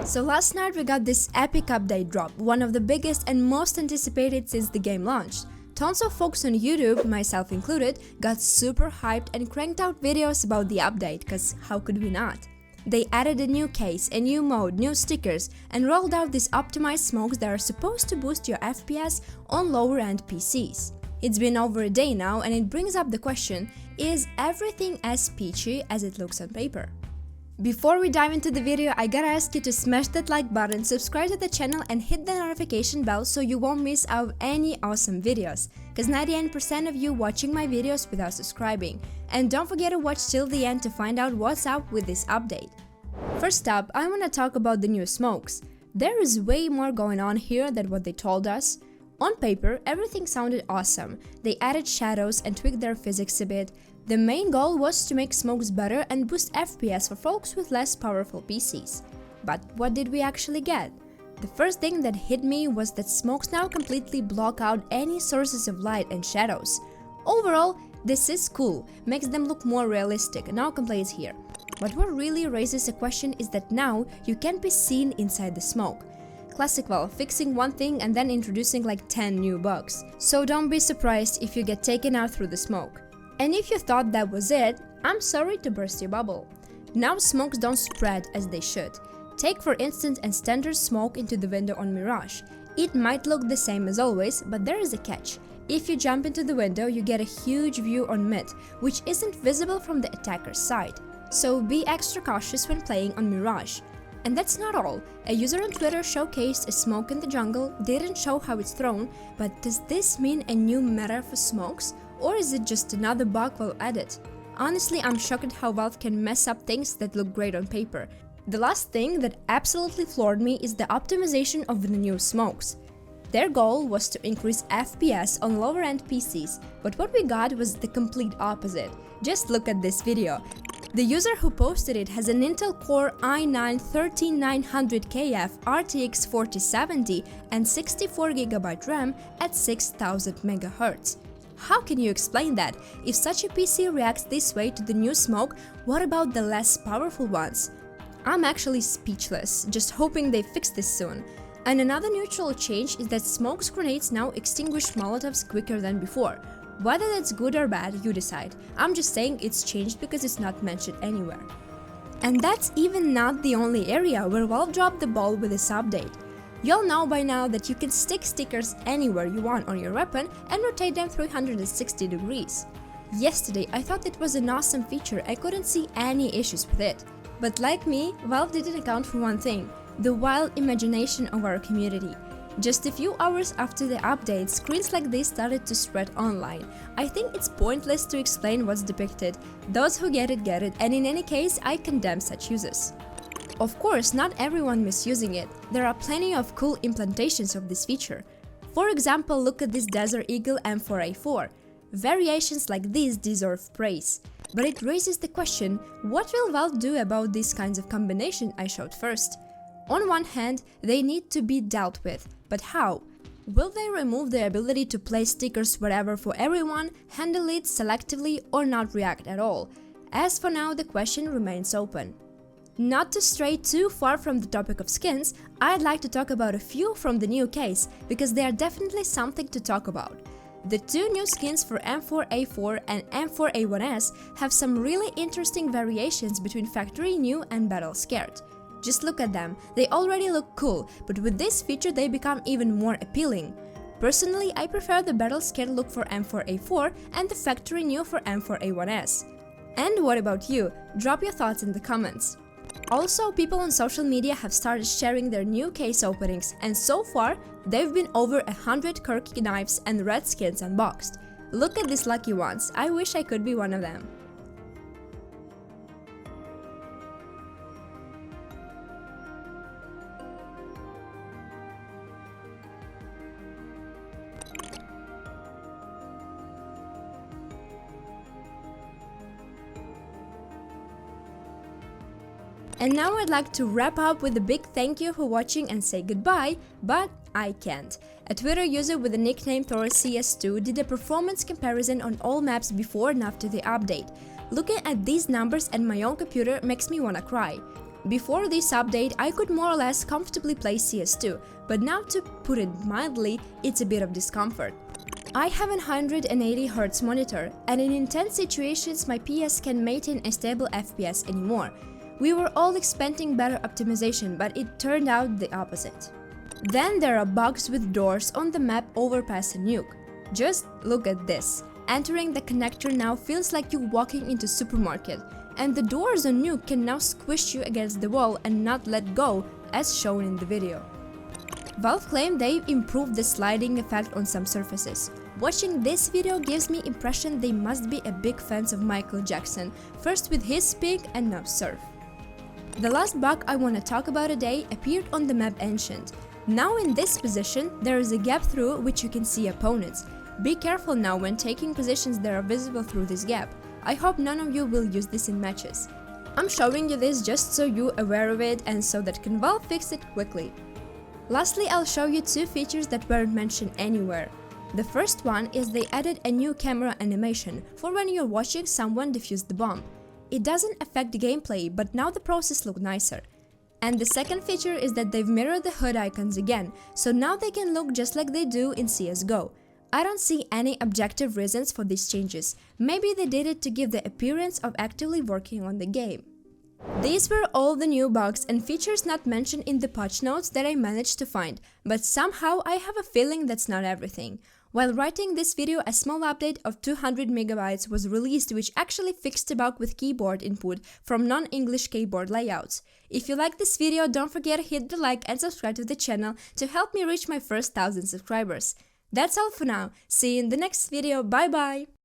So last night we got this epic update drop, one of the biggest and most anticipated since the game launched. Tons of folks on YouTube, myself included, got super hyped and cranked out videos about the update, cause how could we not? They added a new case, a new mode, new stickers, and rolled out these optimized smokes that are supposed to boost your FPS on lower-end PCs. It's been over a day now, and it brings up the question, is everything as peachy as it looks on paper? Before we dive into the video, I gotta ask you to smash that like button, subscribe to the channel and hit the notification bell so you won't miss out any awesome videos, cause 99% of you watching my videos without subscribing. And don't forget to watch till the end to find out what's up with this update. First up, I wanna talk about the new smokes. There is way more going on here than what they told us. On paper, everything sounded awesome. They added shadows and tweaked their physics a bit. The main goal was to make smokes better and boost FPS for folks with less powerful PCs. But what did we actually get? The first thing that hit me was that smokes now completely block out any sources of light and shadows. Overall, this is cool, makes them look more realistic, no complaints here. But what really raises a question is that now you can't be seen inside the smoke. Classic Valve, fixing one thing and then introducing like 10 new bugs. So don't be surprised if you get taken out through the smoke. And if you thought that was it, I'm sorry to burst your bubble. Now smokes don't spread as they should. Take for instance a standard smoke into the window on Mirage. It might look the same as always, but there is a catch. If you jump into the window, you get a huge view on mid, which isn't visible from the attacker's side. So be extra cautious when playing on Mirage. And that's not all. A user on Twitter showcased a smoke in the jungle, didn't show how it's thrown, but does this mean a new meta for smokes? Or is it just another bug Valve added? Honestly, I'm shocked at how Valve can mess up things that look great on paper. The last thing that absolutely floored me is the optimization of the new smokes. Their goal was to increase FPS on lower-end PCs, but what we got was the complete opposite. Just look at this video. The user who posted it has an Intel Core i9-13900KF RTX 4070 and 64GB RAM at 6000 MHz. How can you explain that? If such a PC reacts this way to the new smoke, what about the less powerful ones? I'm actually speechless, just hoping they fix this soon. And another neutral change is that smoke's grenades now extinguish Molotovs quicker than before. Whether that's good or bad, you decide. I'm just saying it's changed because it's not mentioned anywhere. And that's even not the only area where Valve dropped the ball with this update. You'll know by now that you can stick stickers anywhere you want on your weapon and rotate them 360 degrees. Yesterday, I thought it was an awesome feature, I couldn't see any issues with it. But like me, Valve didn't account for one thing, the wild imagination of our community. Just a few hours after the update, screens like this started to spread online. I think it's pointless to explain what's depicted. Those who get it, and in any case, I condemn such uses. Of course, not everyone misusing it. There are plenty of cool implementations of this feature. For example, look at this Desert Eagle M4A4. Variations like these deserve praise. But it raises the question, what will Valve do about these kinds of combination I showed first? On one hand, they need to be dealt with, but how? Will they remove the ability to place stickers wherever for everyone, handle it selectively, or not react at all? As for now, the question remains open. Not to stray too far from the topic of skins, I'd like to talk about a few from the new case, because they are definitely something to talk about. The two new skins for M4A4 and M4A1S have some really interesting variations between Factory New and Battle Scared. Just look at them, they already look cool, but with this feature they become even more appealing. Personally, I prefer the Battle Scared look for M4A4 and the Factory New for M4A1S. And what about you? Drop your thoughts in the comments. Also, people on social media have started sharing their new case openings, and so far, they've been over 100 Kirky knives and red skins unboxed. Look at these lucky ones, I wish I could be one of them. And now I'd like to wrap up with a big thank you for watching and say goodbye, but I can't. A Twitter user with the nickname ThorisCS2 did a performance comparison on all maps before and after the update. Looking at these numbers and my own computer makes me wanna cry. Before this update, I could more or less comfortably play CS2, but now, to put it mildly, it's a bit of discomfort. I have a 180Hz monitor, and in intense situations my PS can't maintain a stable FPS anymore. We were all expecting better optimization, but it turned out the opposite. Then there are bugs with doors on the map overpass a nuke. Just look at this. Entering the connector now feels like you walking into supermarket, and the doors on nuke can now squish you against the wall and not let go, as shown in the video. Valve claimed they've improved the sliding effect on some surfaces. Watching this video gives me impression they must be a big fans of Michael Jackson, first with his Pink and now Surf. The last bug I want to talk about today appeared on the map Ancient. Now in this position, there is a gap through which you can see opponents. Be careful now when taking positions that are visible through this gap. I hope none of you will use this in matches. I'm showing you this just so you're aware of it and so that can Valve fix it quickly. Lastly, I'll show you two features that weren't mentioned anywhere. The first one is they added a new camera animation for when you're watching someone defuse the bomb. It doesn't affect the gameplay, but now the process looks nicer. And the second feature is that they've mirrored the HUD icons again, so now they can look just like they do in CSGO. I don't see any objective reasons for these changes. Maybe they did it to give the appearance of actively working on the game. These were all the new bugs and features not mentioned in the patch notes that I managed to find, but somehow I have a feeling that's not everything. While writing this video, a small update of 200 MB was released which actually fixed the bug with keyboard input from non-English keyboard layouts. If you like this video, don't forget to hit the like and subscribe to the channel to help me reach my first 1000 subscribers. That's all for now. See you in the next video. Bye bye!